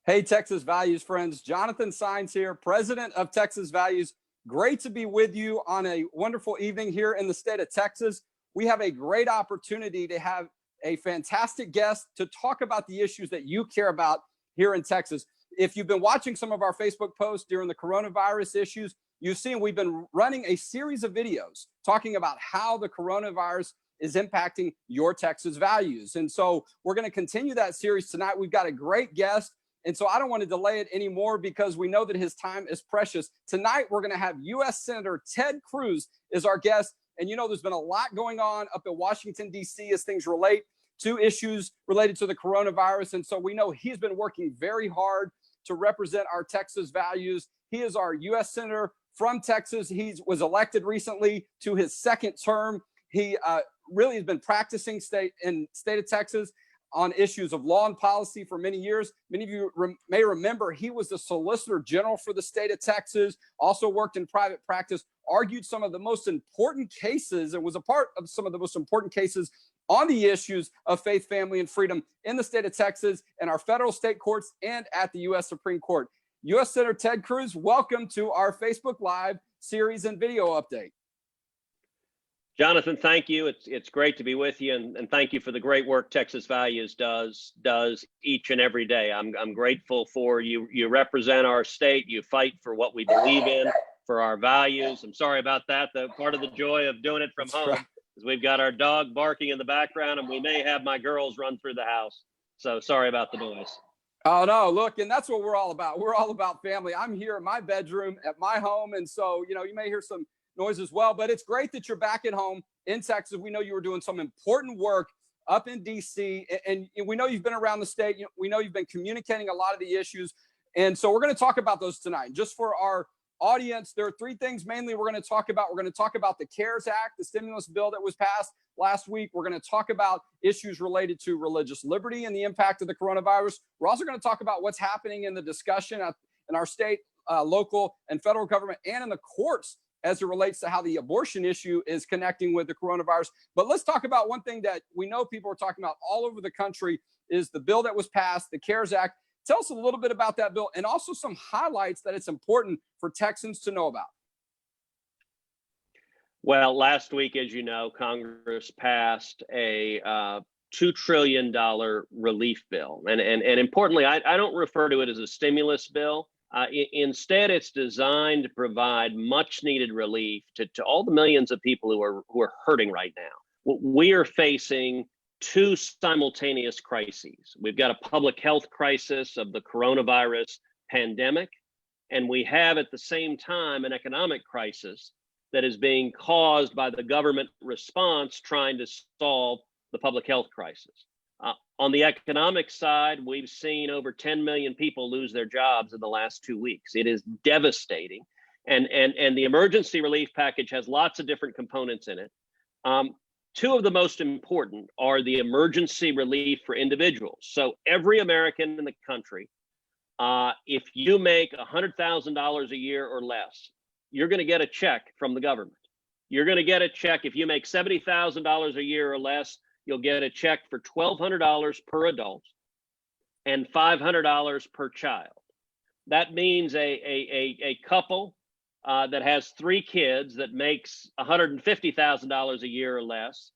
Hey, Texas Values friends. Jonathan Saenz here, president of Texas Values. Great to be with you on a wonderful evening here in the state of Texas. We have a great opportunity to have a fantastic guest to talk about the issues that you care about here in Texas. If you've been watching some of our Facebook posts during the coronavirus issues, you've seen we've been running a series of videos talking about how the coronavirus is impacting your Texas values. And so we're going to continue that series tonight. We've got a great guest. And so I don't want to delay it anymore because we know that his time is precious. Tonight, we're going to have U.S. Senator Ted Cruz as our guest. And you know, there's been a lot going on up in Washington, D.C. as things relate to issues related to the coronavirus. And so we know he's been working very hard to represent our Texas values. He is our U.S. Senator from Texas. He was elected recently to his second term. He really has been practicing in state of Texas on issues of law and policy for many years. Many of you may remember he was the Solicitor General for the state of Texas, also worked in private practice, argued some of the most important cases, and was a part of some of the most important cases on the issues of faith, family, and freedom in the state of Texas, and our federal state courts, and at the U.S. Supreme Court. U.S. Senator Ted Cruz, welcome to our Facebook Live series and video update. Jonathan, thank you. It's great to be with you, and thank you for the great work Texas Values does each and every day. I'm grateful for you. You represent our state. You fight for what we believe in, for our values. I'm sorry about that. The part of the joy of doing it from home is we've got our dog barking in the background, and we may have my girls run through the house. So sorry about the noise. Oh, no, look, and that's what we're all about. We're all about family. I'm here in my bedroom at my home, and so, you know, you may hear some noise as well, but it's great that you're back at home in Texas. We know you were doing some important work up in DC, and we know you've been around the state. We know you've been communicating a lot of the issues, and so we're going to talk about those tonight. Just for our audience, there are three things mainly we're going to talk about. We're going to talk about the CARES Act, the stimulus bill that was passed last week. We're going to talk about issues related to religious liberty and the impact of the coronavirus. We're also going to talk about what's happening in the discussion in our state, local, and federal government, and in the courts as it relates to how the abortion issue is connecting with the coronavirus. But let's talk about one thing that we know people are talking about all over the country is the bill that was passed, the CARES Act. Tell us a little bit about that bill and also some highlights that it's important for Texans to know about. Well, last week, as you know, Congress passed a $2 trillion relief bill. And importantly, I don't refer to it as a stimulus bill. Instead, it's designed to provide much needed relief to all the millions of people who are hurting right now. We are facing two simultaneous crises. We've got a public health crisis of the coronavirus pandemic, and we have at the same time an economic crisis that is being caused by the government response trying to solve the public health crisis. On the economic side, we've seen over 10 million people lose their jobs in the last 2 weeks. It is devastating. And the emergency relief package has lots of different components in it. Two of the most important are the emergency relief for individuals. So every American in the country, if you make $100,000 a year or less, you're going to get a check from the government. You're going to get a check if you make $70,000 a year or less. You'll get a check for $1,200 per adult and $500 per child. That means a couple that has 3 kids that makes $150,000 a year or less,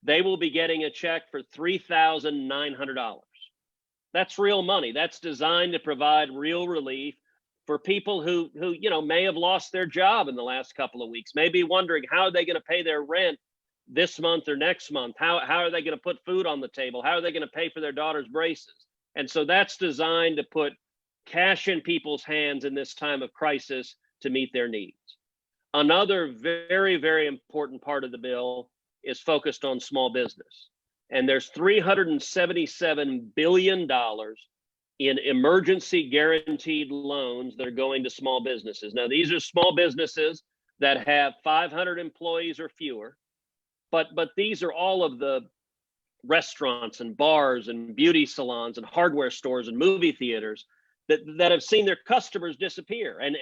they will be getting a check for $3,900. That's real money. That's designed to provide real relief for people who may have lost their job in the last couple of weeks, may be wondering how are they going to pay their rent this month or next month? How are they going to put food on the table? How are they going to pay for their daughter's braces? And so that's designed to put cash in people's hands in this time of crisis to meet their needs. Another very, very important part of the bill is focused on small business. And there's $377 billion in emergency guaranteed loans that are going to small businesses. Now, these are small businesses that have 500 employees or fewer. But these are all of the restaurants and bars and beauty salons and hardware stores and movie theaters that have seen their customers disappear, and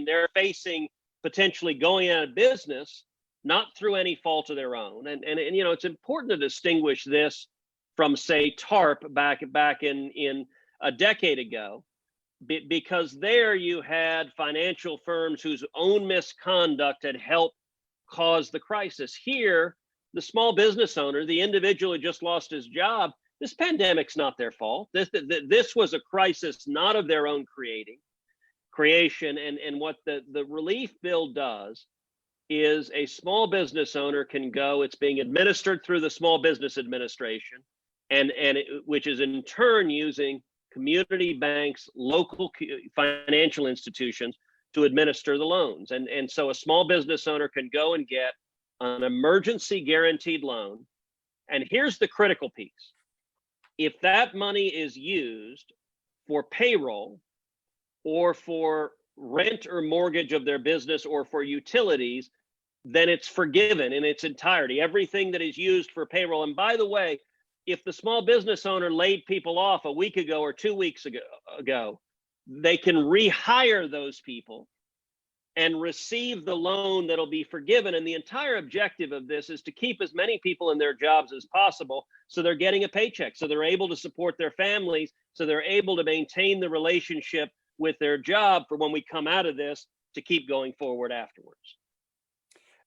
they're facing potentially going out of business, not through any fault of their own. And it's important to distinguish this from, say, TARP back in a decade ago, because there you had financial firms whose own misconduct had helped cause the crisis. Here, the small business owner, the individual who just lost his job, this pandemic's not their fault. This was a crisis not of their own creation. And what the relief bill does is a small business owner can go, it's being administered through the Small Business Administration, which is in turn using community banks, local financial institutions to administer the loans. And so a small business owner can go and get an emergency guaranteed loan. And here's the critical piece. If that money is used for payroll or for rent or mortgage of their business or for utilities, then it's forgiven in its entirety. Everything that is used for payroll. And by the way, if the small business owner laid people off a week ago or 2 weeks ago, they can rehire those people and receive the loan that'll be forgiven. And the entire objective of this is to keep as many people in their jobs as possible, so they're getting a paycheck, so they're able to support their families, so they're able to maintain the relationship with their job for when we come out of this to keep going forward afterwards.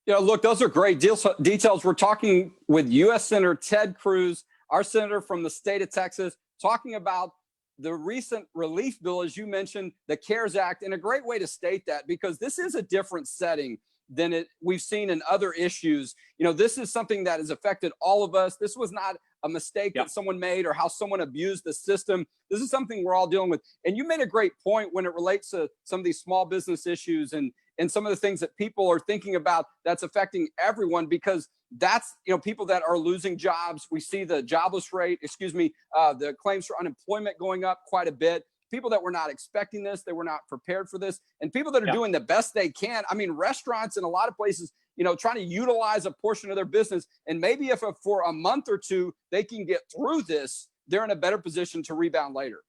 Look, those are great details. We're talking with U.S. Senator Ted Cruz, our senator from the state of Texas, talking about the recent relief bill, as you mentioned, the CARES Act, and a great way to state that, because this is a different setting than we've seen in other issues. This is something that has affected all of us. This was not a mistake that someone made or how someone abused the system. This is something we're all dealing with. And you made a great point when it relates to some of these small business issues and some of the things that people are thinking about that's affecting everyone, because that's, people that are losing jobs. We see the jobless rate, the claims for unemployment going up quite a bit. People that were not expecting this, they were not prepared for this, and people that are doing the best they can. I mean, restaurants in a lot of places, trying to utilize a portion of their business. And maybe if for a month or two, they can get through this, they're in a better position to rebound later.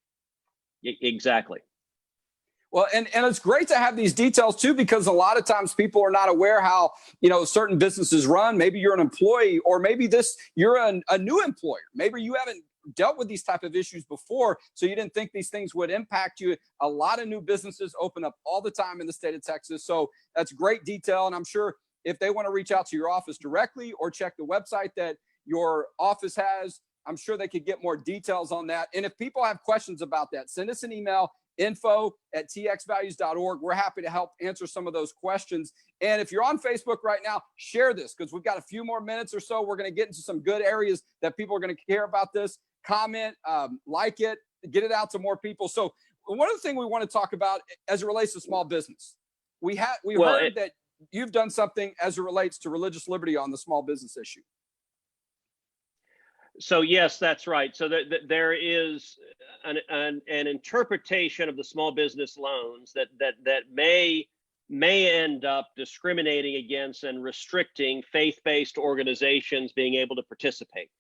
Exactly. Well, and it's great to have these details too, because a lot of times people are not aware how, certain businesses run. Maybe you're an employee, or maybe you're a new employer. Maybe you haven't dealt with these type of issues before, so you didn't think these things would impact you. A lot of new businesses open up all the time in the state of Texas. So that's great detail. And I'm sure if they want to reach out to your office directly or check the website that your office has, I'm sure they could get more details on that. And if people have questions about that, send us an email, info@txvalues.org. We're happy to help answer some of those questions. And if you're on Facebook right now, share this, because we've got a few more minutes or so. We're going to get into some good areas that people are going to care about this. Comment, like it, get it out to more people. So one of the things we want to talk about as it relates to small business, we heard that you've done something as it relates to religious liberty on the small business issue. So yes, that's right. So there is an interpretation of the small business loans that may end up discriminating against and restricting faith-based organizations being able to participate.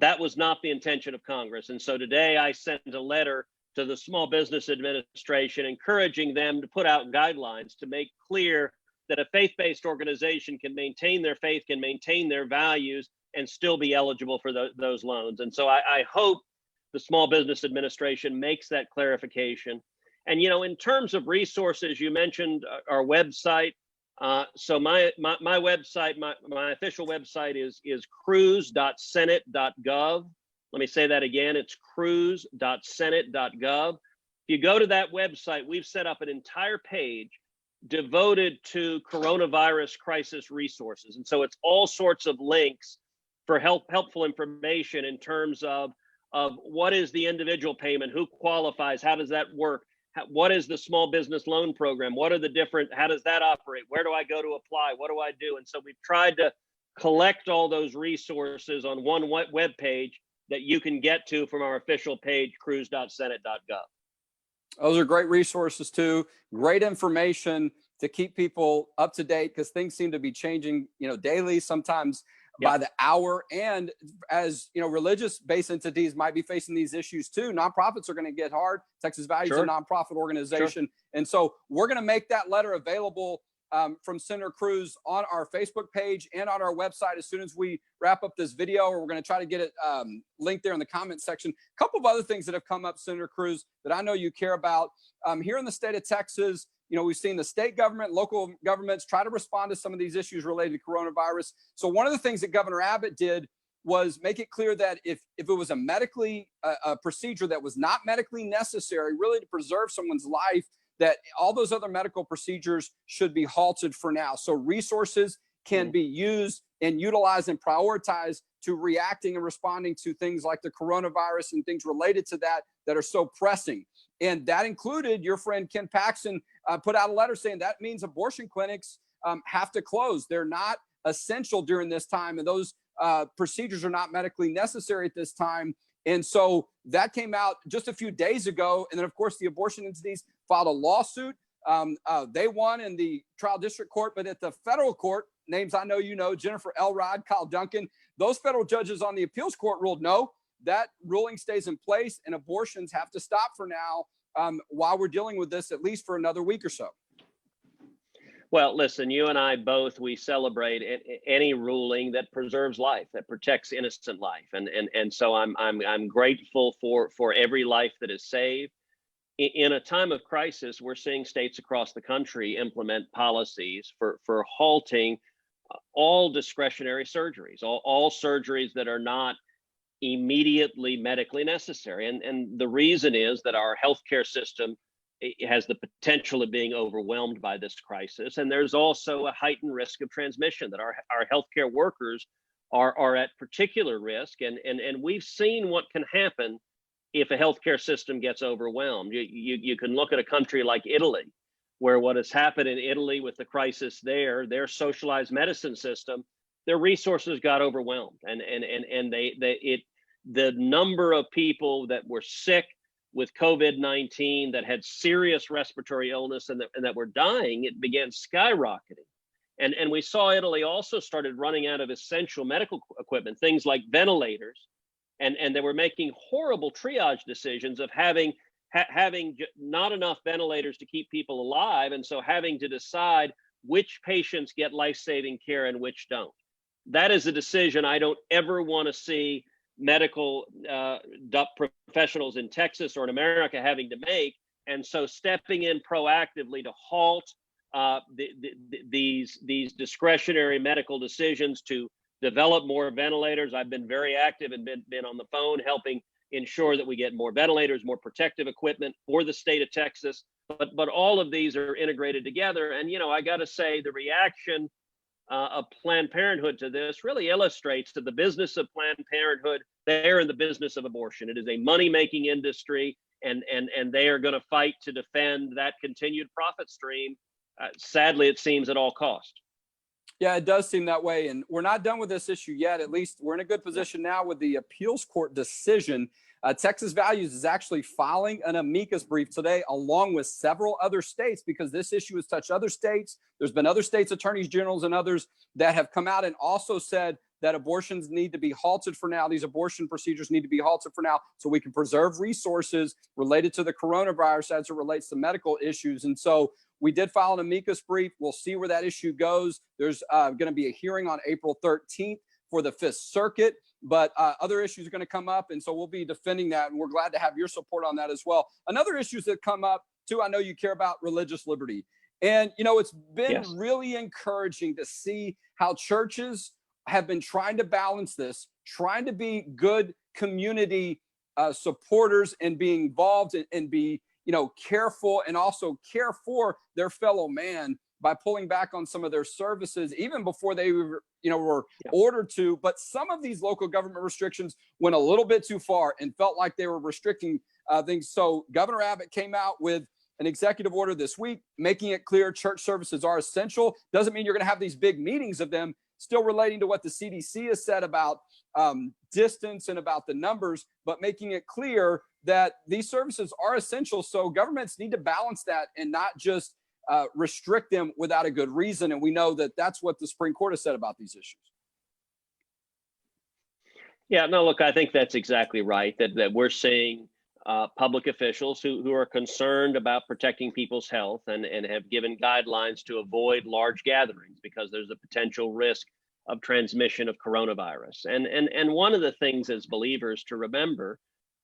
That was not the intention of Congress. And so today I sent a letter to the Small Business Administration encouraging them to put out guidelines to make clear that a faith-based organization can maintain their faith, can maintain their values, and still be eligible for those loans. And so I hope the Small Business Administration makes that clarification. And, in terms of resources, you mentioned our website. So my website, my official website is cruz.senate.gov. Let me say that again. It's cruz.senate.gov. If you go to that website, we've set up an entire page devoted to coronavirus crisis resources. And so it's all sorts of links for helpful information in terms of what is the individual payment, who qualifies, how does that work, what is the small business loan program, what are the different, how does that operate, where do I go to apply, what do I do? And so we've tried to collect all those resources on one web page that you can get to from our official page, cruz.senate.gov. Those are great resources too. Great information to keep people up to date, because things seem to be changing, daily, sometimes by the hour. And as religious-based entities might be facing these issues too. Nonprofits are going to get hard. Texas Values is a nonprofit organization. And so we're going to make that letter available from Senator Cruz on our Facebook page and on our website as soon as we wrap up this video, or we're going to try to get it linked there in the comment section. A couple of other things that have come up, Senator Cruz, that I know you care about. Here in the state of Texas, we've seen the state government, local governments try to respond to some of these issues related to coronavirus. So one of the things that Governor Abbott did was make it clear that if it was a procedure that was not medically necessary, really to preserve someone's life, that all those other medical procedures should be halted for now. So resources can be used and utilized and prioritized to reacting and responding to things like the coronavirus and things related to that are so pressing. And that included your friend Ken Paxton put out a letter saying that means abortion clinics have to close. They're not essential during this time, and those procedures are not medically necessary at this time. And so that came out just a few days ago. And then, of course, the abortion entities filed a lawsuit. They won in the trial district court, but at the federal court, names I know you know, Jennifer Elrod, Kyle Duncan, those federal judges on the appeals court ruled no, that ruling stays in place and abortions have to stop for now while we're dealing with this, at least for another week or so. Well, listen, you and I both, we celebrate any ruling that preserves life, that protects innocent life. And so I'm grateful for every life that is saved. In a time of crisis, we're seeing states across the country implement policies for halting all discretionary surgeries, all surgeries that are not immediately medically necessary. And the reason is that our healthcare system has the potential of being overwhelmed by this crisis. And there's also a heightened risk of transmission, that our healthcare workers are at particular risk. And we've seen what can happen if a healthcare system gets overwhelmed. You can look at a country like Italy, where what has happened in Italy with the crisis there, their socialized medicine system, their resources got overwhelmed. And the number of people that were sick with COVID-19, that had serious respiratory illness and that were dying, it began skyrocketing. And we saw Italy also started running out of essential medical equipment, things like ventilators. And they were making horrible triage decisions of having not enough ventilators to keep people alive. And so having to decide which patients get life-saving care and which don't. That is a decision I don't ever want to see medical professionals in Texas or in America having to make. And so stepping in proactively to halt these discretionary medical decisions to develop more ventilators. I've been very active and been on the phone helping ensure that we get more ventilators, more protective equipment for the state of Texas. But all of these are integrated together. And, I got to say, the reaction of Planned Parenthood to this really illustrates that the business of Planned Parenthood, they're in the business of abortion. It is a money-making industry, and they are going to fight to defend that continued profit stream. Sadly, it seems at all cost. Yeah, it does seem that way. And we're not done with this issue yet. At least we're in a good position now with the appeals court decision. Texas Values is actually filing an amicus brief today, along with several other states, because this issue has touched other states. There's been other states' attorneys generals and others that have come out and also said that abortions need to be halted for now. These abortion procedures need to be halted for now so we can preserve resources related to the coronavirus as it relates to medical issues. And so we did file an amicus brief. We'll see where that issue goes. There's going to be a hearing on April 13th for the Fifth Circuit, but other issues are going to come up. And so we'll be defending that. And we're glad to have your support on that as well. Another issues that come up too, I know you care about religious liberty. And, it's been really encouraging to see how churches have been trying to balance this, trying to be good community supporters and be involved and be, careful and also care for their fellow man by pulling back on some of their services, even before they were ordered to. But some of these local government restrictions went a little bit too far and felt like they were restricting things. So Governor Abbott came out with an executive order this week, making it clear church services are essential. Doesn't mean you're going to have these big meetings of them, still relating to what the CDC has said about distance and about the numbers, but making it clear that these services are essential. So governments need to balance that and not just restrict them without a good reason. And we know that that's what the Supreme Court has said about these issues. Yeah, no, look, I think that's exactly right, that we're seeing public officials who are concerned about protecting people's health and have given guidelines to avoid large gatherings because there's a potential risk of transmission of coronavirus. And one of the things as believers to remember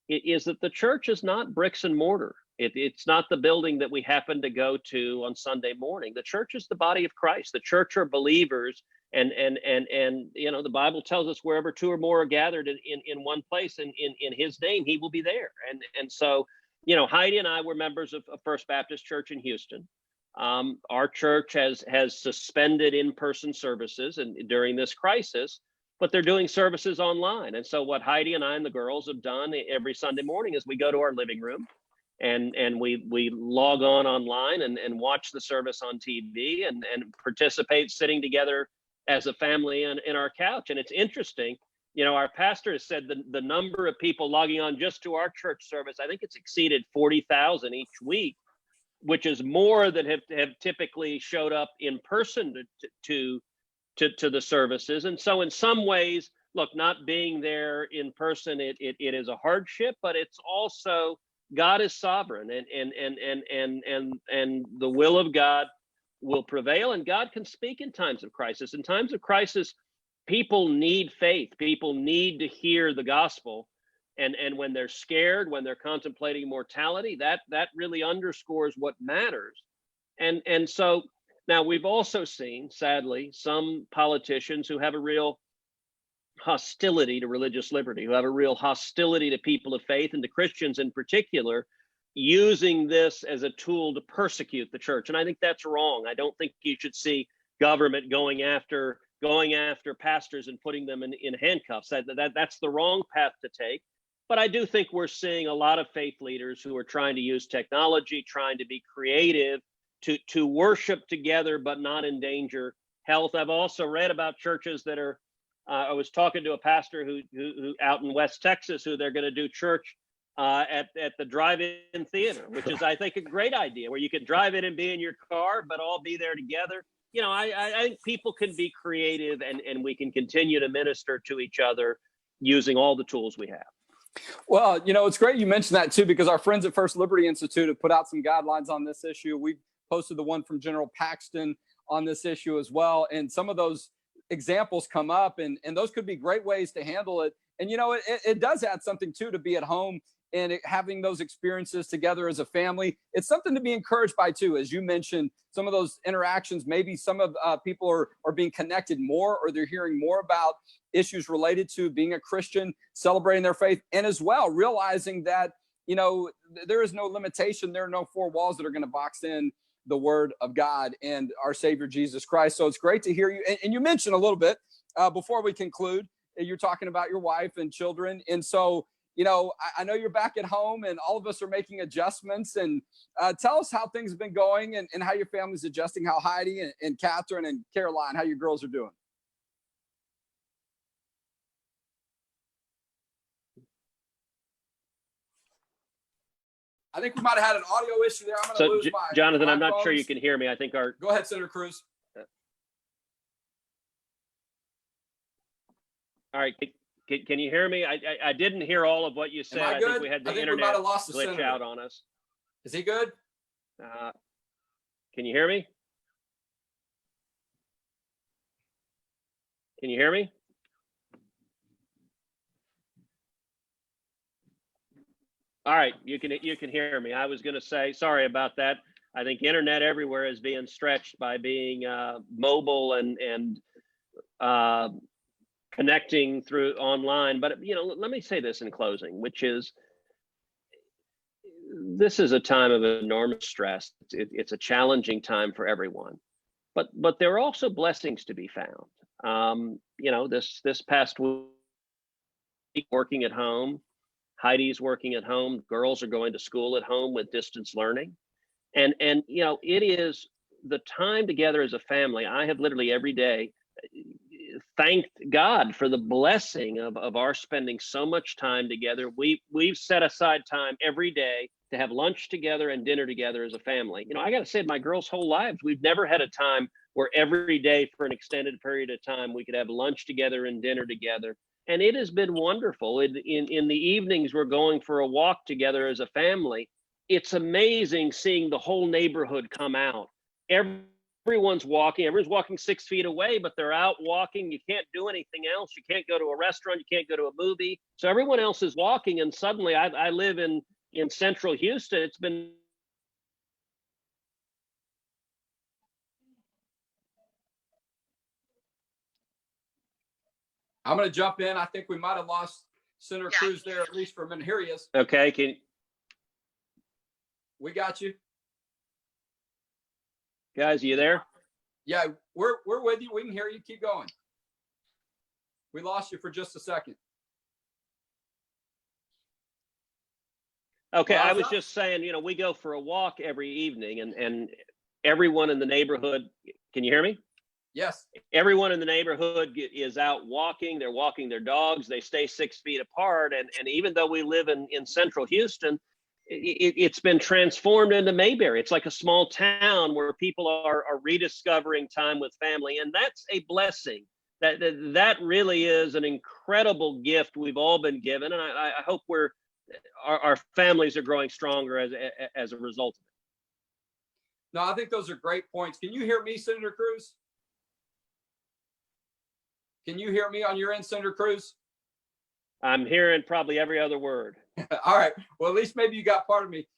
is that the church is not bricks and mortar. It's not the building that we happen to go to on Sunday morning. The church is the body of Christ. The church are believers, and the Bible tells us wherever two or more are gathered in one place in His name, He will be there. And so, Heidi and I were members of First Baptist Church in Houston. Our church has suspended in-person services during this crisis, but they're doing services online. And so what Heidi and I and the girls have done every Sunday morning is we go to our living room and we log online and watch the service on TV and participate sitting together as a family in our couch. And it's interesting, our pastor has said the number of people logging on just to our church service, I think it's exceeded 40,000 each week, which is more than have typically showed up in person to the services. And so in some ways, look, not being there in person, it is a hardship, but it's also God is sovereign, and the will of God will prevail, and God can speak in times of crisis. In times of crisis, people need faith. People need to hear the gospel. And when they're scared, when they're contemplating mortality, that really underscores what matters. And so now we've also seen, sadly, some politicians who have a real hostility to religious liberty, who have a real hostility to people of faith and to Christians in particular, using this as a tool to persecute the church. And I think that's wrong. I don't think you should see government going after pastors and putting them in handcuffs. That's the wrong path to take. But I do think we're seeing a lot of faith leaders who are trying to use technology, trying to be creative to worship together, but not endanger health. I've also read about churches that are, I was talking to a pastor who out in West Texas, who they're going to do church at the drive-in theater, which is, I think, a great idea, where you can drive in and be in your car, but all be there together. I think people can be creative, and we can continue to minister to each other using all the tools we have. Well, it's great you mentioned that too, because our friends at First Liberty Institute have put out some guidelines on this issue. We posted the one from General Paxton on this issue as well. And some of those examples come up, and those could be great ways to handle it. And, it does add something too, to be at home and having those experiences together as a family. It's something to be encouraged by too. As you mentioned, some of those interactions, maybe some of people are being connected more, or they're hearing more about issues related to being a Christian, celebrating their faith, and as well realizing that, there is no limitation. There are no four walls that are going to box in the word of God and our Savior Jesus Christ. So it's great to hear you. And you mentioned a little bit before we conclude, you're talking about your wife and children. And so, I know you're back at home, and all of us are making adjustments. And tell us how things have been going and how your family's adjusting, how Heidi and Catherine and Caroline, how your girls are doing. I think we might have had an audio issue there. I'm going to lose my Jonathan, I'm not phones. sure you can hear me. I think Go ahead, Senator Cruz. All right. Can you hear me? I didn't hear all of what you said. I think we had the internet glitch out on us. Is he good? Can you hear me? Can you hear me? All right, you can hear me. I was going to say, sorry about that. I think internet everywhere is being stretched by being mobile and connecting through online. But let me say this in closing, which is, this is a time of enormous stress. It's a challenging time for everyone, but there are also blessings to be found. This past week, working at home. Heidi's working at home. Girls are going to school at home with distance learning. And it is the time together as a family. I have literally every day thanked God for the blessing of our spending so much time together. We've set aside time every day to have lunch together and dinner together as a family. I got to say, my girls' whole lives, we've never had a time where every day for an extended period of time we could have lunch together and dinner together. And it has been wonderful. In the evenings, we're going for a walk together as a family. It's amazing seeing the whole neighborhood come out. Everyone's walking 6 feet away, but they're out walking. You can't do anything else. You can't go to a restaurant. You can't go to a movie. So everyone else is walking. And suddenly I live in central Houston. It's been I'm going to jump in. I think we might have lost Senator Cruz there, at least for a minute. Here he is. okay. We got you. Guys, are you there? Yeah, we're with you. We can hear you. Keep going. We lost you for just a second. Okay, Well, I was just saying, we go for a walk every evening, and everyone in the neighborhood, can you hear me? Yes. Everyone in the neighborhood is out walking. They're walking their dogs. They stay 6 feet apart. And even though we live in central Houston, it's been transformed into Mayberry. It's like a small town where people are rediscovering time with family. And that's a blessing. That really is an incredible gift we've all been given. And I hope our families are growing stronger as a result of it. No, I think those are great points. Can you hear me, Senator Cruz? Can you hear me on your end, Senator Cruz? I'm hearing probably every other word. All right. Well, at least maybe you got part of me.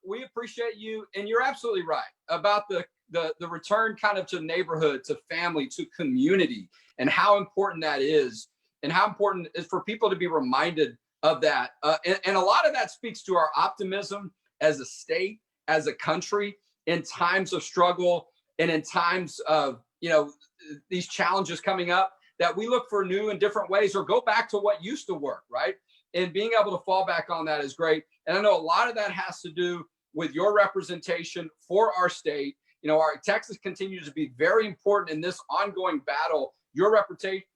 We appreciate you. And you're absolutely right about the return kind of to neighborhood, to family, to community, and how important that is, and how important it is for people to be reminded of that. And a lot of that speaks to our optimism as a state, as a country, in times of struggle and in times of, these challenges coming up, that we look for new and different ways or go back to what used to work, right? And being able to fall back on that is great. And I know a lot of that has to do with your representation for our state. Our Texas continues to be very important in this ongoing battle. Your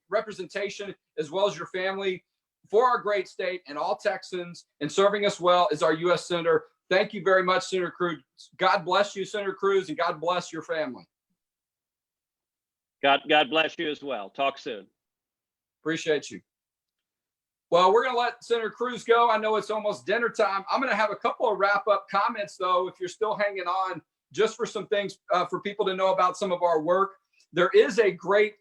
representation, as well as your family, for our great state and all Texans, and serving us well as our U.S. Senator. Thank you very much, Senator Cruz. God bless you, Senator Cruz, and God bless your family. God bless you as well. Talk soon. Appreciate you. Well, we're going to let Senator Cruz go. I know it's almost dinner time. I'm going to have a couple of wrap-up comments, though, if you're still hanging on, just for some things for people to know about some of our work. There is a great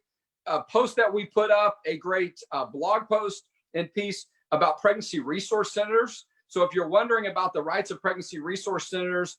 post that we put up, a great blog post and piece about pregnancy resource centers. So if you're wondering about the rights of pregnancy resource centers,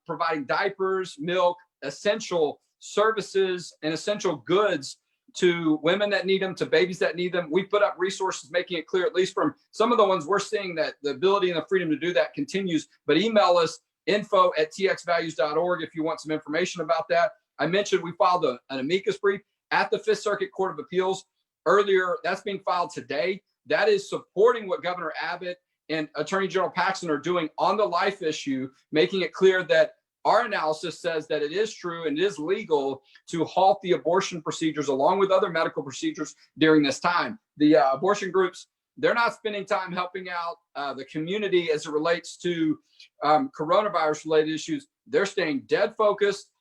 providing diapers, milk, essential services, and essential goods to women that need them, to babies that need them, we put up resources making it clear, at least from some of the ones we're seeing, that the ability and the freedom to do that continues. But email us, info@txvalues.org, if you want some information about that. I mentioned we filed an amicus brief at the Fifth Circuit Court of Appeals earlier. That's being filed today. That is supporting what Governor Abbott and Attorney General Paxton are doing on the life issue, making it clear that our analysis says that it is true and it is legal to halt the abortion procedures along with other medical procedures during this time. The abortion groups, they're not spending time helping out the community as it relates to coronavirus related issues. They're staying dead focused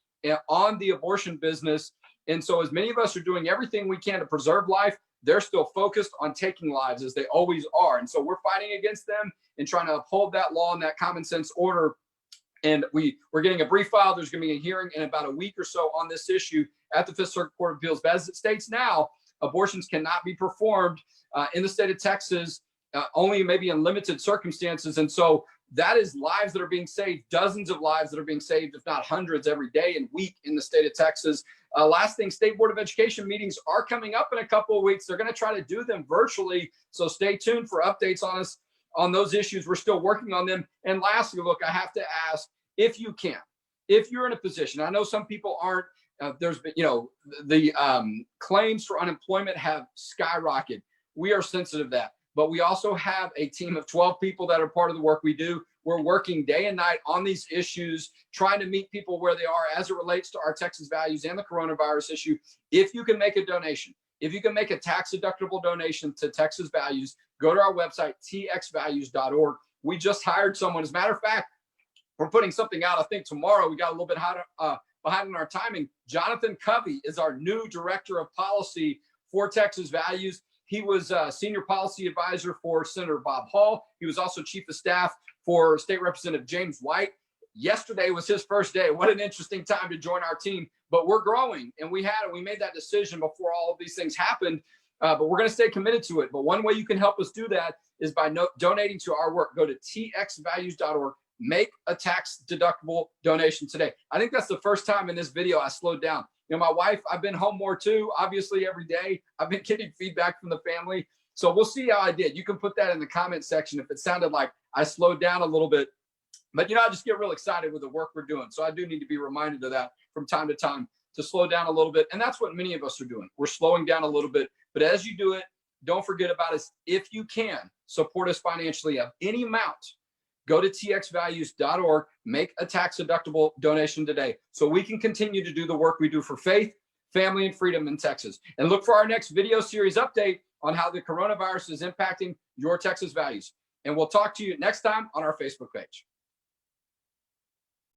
on the abortion business. And so as many of us are doing everything we can to preserve life, they're still focused on taking lives, as they always are. And so we're fighting against them and trying to uphold that law and that common sense order. And we're getting a brief file. There's going to be a hearing in about a week or so on this issue at the Fifth Circuit Court of Appeals. But as it states now, abortions cannot be performed in the state of Texas, only maybe in limited circumstances. And so that is lives that are being saved, dozens of lives that are being saved, if not hundreds, every day and week in the state of Texas. Last thing, State Board of Education meetings are coming up in a couple of weeks. They're going to try to do them virtually. So stay tuned for updates on us on those issues. We're still working on them. And lastly, look, I have to ask, if you can, if you're in a position, I know some people aren't, there's been, the claims for unemployment have skyrocketed. We are sensitive to that, but we also have a team of 12 people that are part of the work we do. We're working day and night on these issues, trying to meet people where they are as it relates to our Texas values and the coronavirus issue. If you can make a donation, if you can make a tax deductible donation to Texas Values, go to our website, txvalues.org. We just hired someone. As a matter of fact, we're putting something out, I think tomorrow. We got a little bit behind in our timing. Jonathan Covey is our new director of policy for Texas Values. He was senior policy advisor for Senator Bob Hall. He was also chief of staff for State Representative James White. Yesterday was his first day. What an interesting time to join our team. But we're growing, and we made that decision before all of these things happened. But we're going to stay committed to it. But one way you can help us do that is by donating to our work. Go to txvalues.org. Make a tax-deductible donation today. I think that's the first time in this video I slowed down. You know, my wife, I've been home more too, obviously every day. I've been getting feedback from the family. So we'll see how I did. You can put that in the comment section if it sounded like I slowed down a little bit. But, you know, I just get real excited with the work we're doing. So I do need to be reminded of that from time to time to slow down a little bit. And that's what many of us are doing. We're slowing down a little bit. But as you do it, don't forget about us. If you can, support us financially of any amount. Go to txvalues.org, make a tax-deductible donation today so we can continue to do the work we do for faith, family, and freedom in Texas. And look for our next video series update on how the coronavirus is impacting your Texas values. And we'll talk to you next time on our Facebook page.